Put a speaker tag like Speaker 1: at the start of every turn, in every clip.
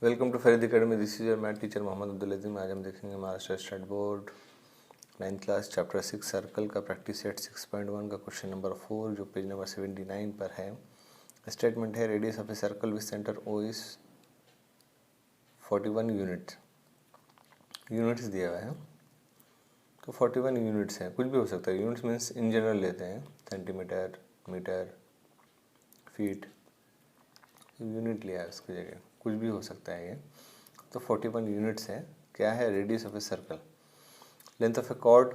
Speaker 1: Welcome to Farid academy. This is your math teacher Mohammad Abdul Azeem. आज हम देखेंगे Maharashtra state board 9th class chapter 6 circle का practice set 6.1 का question number 4 जो पेज नंबर 79 पर है। स्टेटमेंट है radius of a circle with centre O is 41 units दिया हुआ है। तो 41 यूनिट्स हैं, कुछ भी हो सकता है। यूनिट्स मीन्स इन जनरल लेते हैं, सेंटीमीटर, मीटर, फीट, यूनिट लिया है उसकी जगह, कुछ भी हो सकता है ये। तो 41 यूनिट्स हैं। क्या है? Radius of a circle. Length of a chord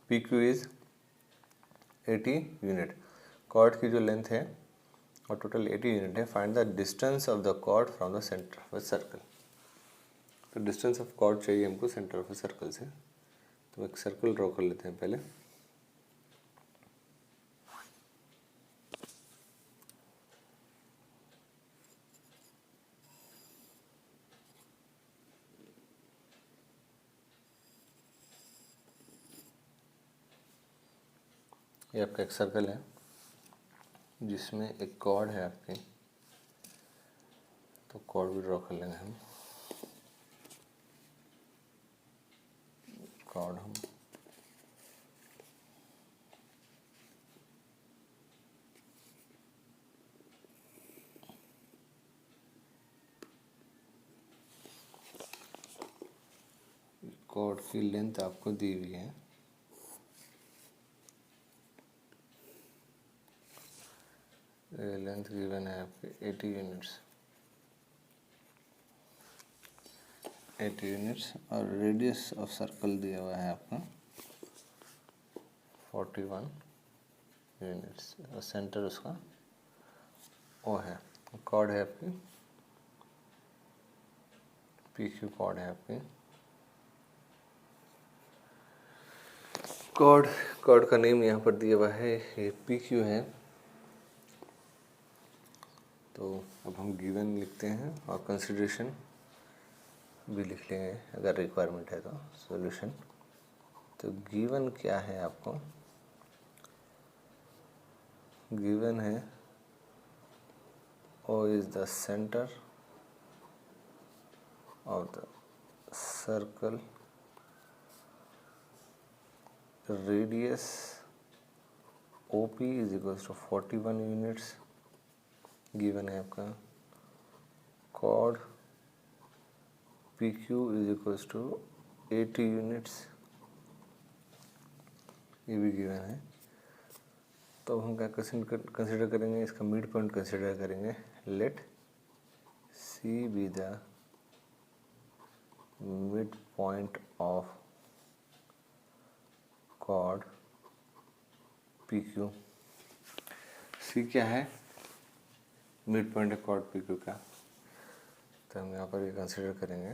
Speaker 1: P Q is 80 unit. Chord की जो लेंथ है और टोटल 80 यूनिट है। Find the distance of the chord from the centre of a circle. तो डिस्टेंस ऑफ कॉर्ड चाहिए हमको centre of a circle से। तो एक सर्कल ड्रॉ कर लेते हैं पहले। ये आपका एक सर्कल है जिसमें एक कॉर्ड है आपकी। तो कॉर्ड भी ड्रॉ कर लेंगे हम। कॉर्ड हम कॉर्ड की लेंथ आपको दी हुई है। लेंथ गिवन है आपके 80 यूनिट्स। 80 यूनिट्स और रेडियस ऑफ सर्कल दिया हुआ है आपका 41 यूनिट्स और सेंटर उसका ओ है। कॉर्ड है आपकी पी क्यू। कॉर्ड है आपकी कॉर्ड का नेम यहाँ पर दिया हुआ है, ये पी क्यू है। तो अब हम गिवन लिखते हैं और कंसिडरेशन भी लिख लेंगे अगर रिक्वायरमेंट है तो। सॉल्यूशन तो गिवन क्या है आपको? गिवन है O is the center of the circle, radius OP is equals to 41 units। Given है आपका chord PQ is equals to 80 units, ये भी गिवन है। तो हम क्या कंसिडर करेंगे? इसका मिड पॉइंट कंसिडर करेंगे। Let C be the mid point of chord PQ। C क्या है? मिड पॉइंट है chord PQ का। तो हम यहाँ पर ये कंसिडर करेंगे।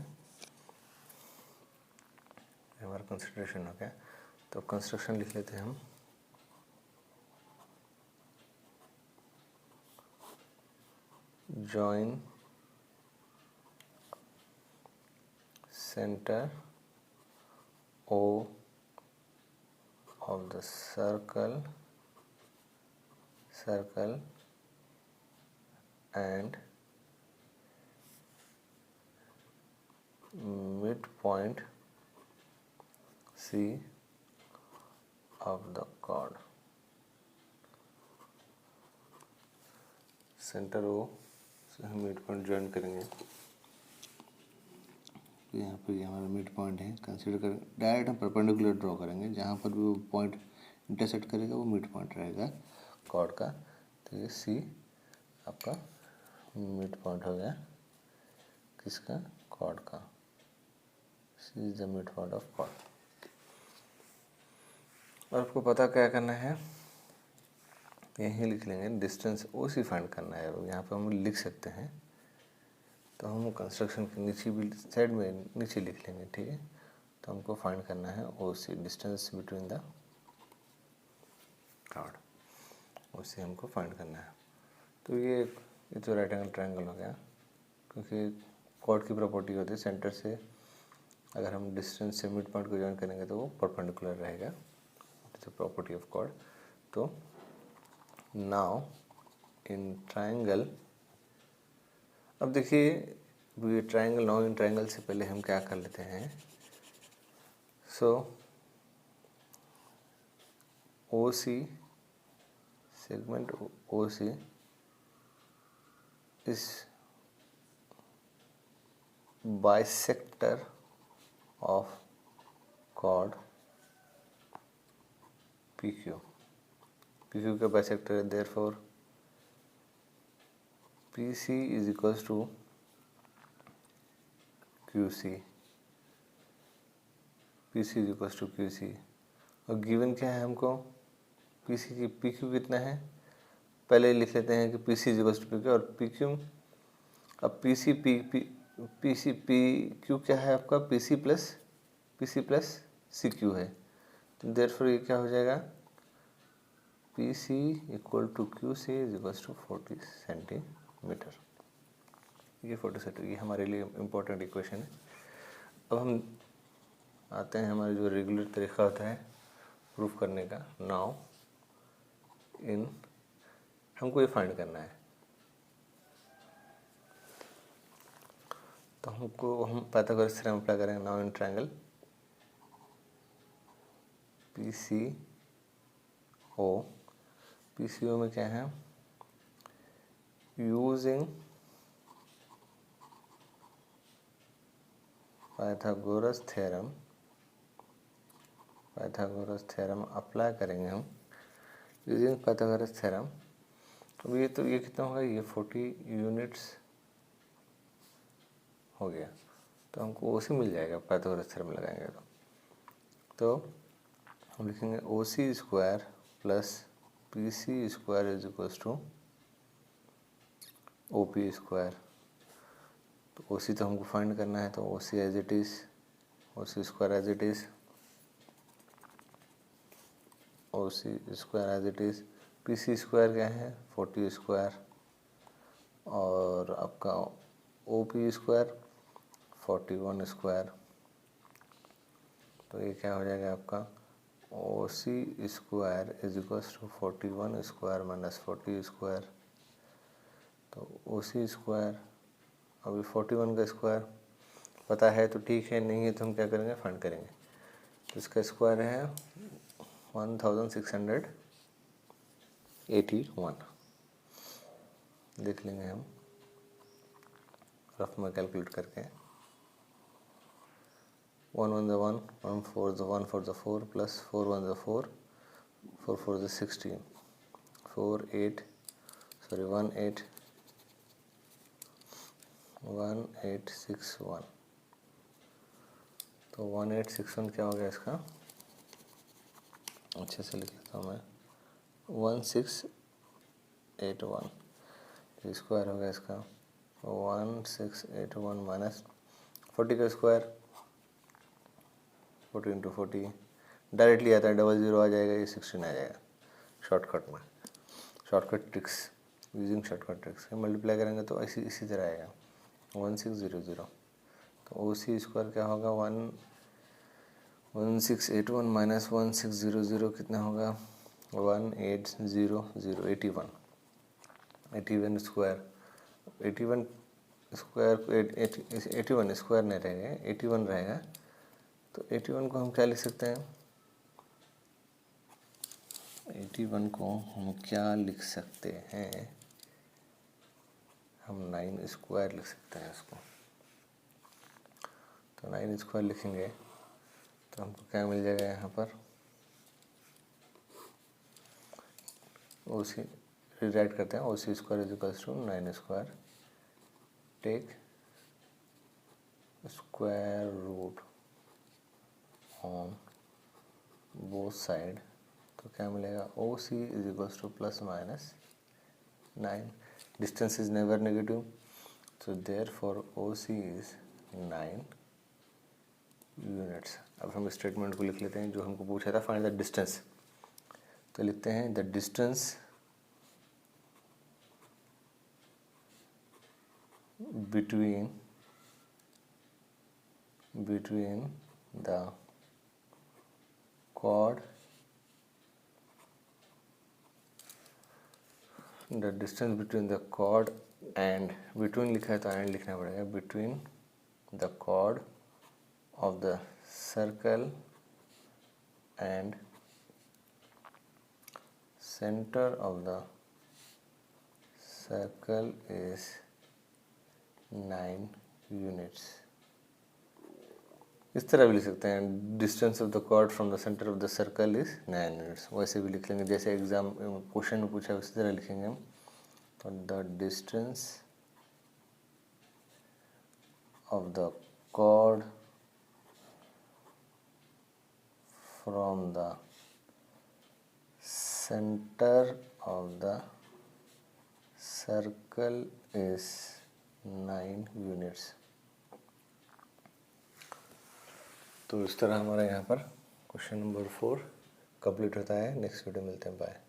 Speaker 1: हमारा कंसिडरेशन हो गया। तो कंस्ट्रक्शन लिख लेते हैं हम। Join centre O of the circle and midpoint C of the chord। Centre O से हम मिड पॉइंट ज्वाइन करेंगे। तो यहाँ पर ये हमारा मिड पॉइंट है। कंसीडर करें डायरेक्ट हम परपेंडिकुलर ड्रॉ करेंगे, जहाँ पर भी वो पॉइंट इंटरसेक्ट करेगा वो मिड पॉइंट रहेगा कॉर्ड का। तो ये सी आपका मिड पॉइंट हो गया किसका? कॉर्ड का। C is the mid point of chord. और आपको पता क्या करना है? यहीं लिख लेंगे, डिस्टेंस ओ सी फाइंड करना है। यहाँ पर हम लिख सकते हैं। तो हम कंस्ट्रक्शन के नीचे भी साइड में नीचे लिख लेंगे, ठीक है। तो हमको फाइंड करना है ओ सी, डिस्टेंस बिटवीन द कॉर्ड। ओ सी हमको फाइंड करना है। तो ये तो राइट एंगल ट्रायंगल हो गया, क्योंकि कॉर्ड की प्रॉपर्टी होती है सेंटर से अगर हम डिस्टेंस से मिड पॉइंट को ज्वाइन करेंगे तो वो परपेंडिकुलर रहेगा। It's a property of chord. तो नाउ इन ट्रायंगल, अब देखिए ये ट्रायंगल, नाउ इन ट्रायंगल से पहले हम क्या कर लेते हैं, सो OC segment OC is bisector of chord PQ. PQ का bisector है, therefore PC is equals to QC. PC is equals to QC. और गिवन क्या है हमको, PC की PQ कितना है, पहले लिख लेते हैं कि PC is equals to PQ और PQ, अब PC PQ क्या है आपका, PC प्लस CQ है, तो therefore ये क्या हो जाएगा, PC equal to QC is equals to 40 centimetre. ये 40 सेंटीमीटर, ये हमारे लिए इम्पोर्टेंट इक्वेशन है। अब हम आते हैं हमारे जो रेगुलर तरीका होता है प्रूफ करने का। नाउ इन हमको ये फाइंड करना है, तो हम पाइथागोरस थ्योरम अप्लाई करेंगे। नाउ इन ट्रायंगल PCO में क्या है, यूजिंग पाइथागोरस थ्योरम अप्लाई करेंगे हम, यूजिंग पाइथागोरस थ्योरम। अब ये कितना होगा, ये 40 यूनिट्स हो गया, तो हमको OC मिल जाएगा पाइथागोरस थ्योरम लगाएंगे तो हम लिखेंगे OC square plus PC square is equals to OP square. तो OC तो हमको फाइंड करना है, तो OC as it is, OC square as it is, OC square as it is. PC square क्या है, 40 स्क्वायर, और आपका OP स्क्वायर 41 स्क्वायर। तो ये क्या हो जाएगा आपका, OC square is equals to 41 square minus 40 square. तो OC स्क्वायर, अभी 41 का स्क्वायर पता है तो ठीक है, नहीं है तो हम क्या करेंगे, फाइंड करेंगे। तो इसका स्क्वायर है 1681, देख लेंगे हम रफ में कैलकुलेट करके। 1 1 1 1 4 1 4 4 प्लस 4 1 4 4 4 16 4 8 सॉरी 1 8 1861। तो 1861 क्या हो गया इसका, अच्छे से लिख लेता हूँ मैं, 1681 स्क्वायर हो गया इसका 1681 माइनस 40 का स्क्वायर 40 इंटू 40 डायरेक्टली आता है, 00 आ जाएगा, ये 16 आ जाएगा। शॉर्टकट में, shortcut tricks, using shortcut tricks multiply करेंगे तो इसी तरह आएगा 1600। तो OC स्क्वायर क्या होगा, 1681 माइनस 1600 कितना होगा, 1800 81 स्क्वायर, 81 स्क्वायर 81 स्क्वायर नहीं रहेगा, 81 रहेगा। तो 81 को हम क्या लिख सकते हैं, 81 को हम क्या लिख सकते हैं, हम 9 स्क्वायर लिख सकते हैं इसको। तो 9 स्क्वायर लिखेंगे तो हमको क्या मिल जाएगा यहाँ पर, OC रिराइट करते हैं, OC square is equals to 9 square, take square root on both side. तो क्या मिलेगा, OC is equals to plus minus 9, distance is never negative, so therefore OC is 9 units. अब हम स्टेटमेंट को लिख लेते हैं जो हमको पूछा था, फाइंड द डिस्टेंस। तो लिखते हैं the distance between the chord, the distance between the chord and between लिखा है तो एंड लिखना पड़ेगा, between the chord of the circle and centre of the circle is 9 units. इस तरह भी लिख सकते हैं, distance of the chord from the centre of the circle is 9 units. वैसे भी लिख लेंगे जैसे एग्जाम क्वेश्चन में पूछा उसी तरह लिखेंगे हम। तो the distance of the chord from the center of the circle is 9 units। तो इस तरह हमारा यहाँ पर क्वेश्चन नंबर 4 कंप्लीट होता है। नेक्स्ट वीडियो मिलते हैं, बाय।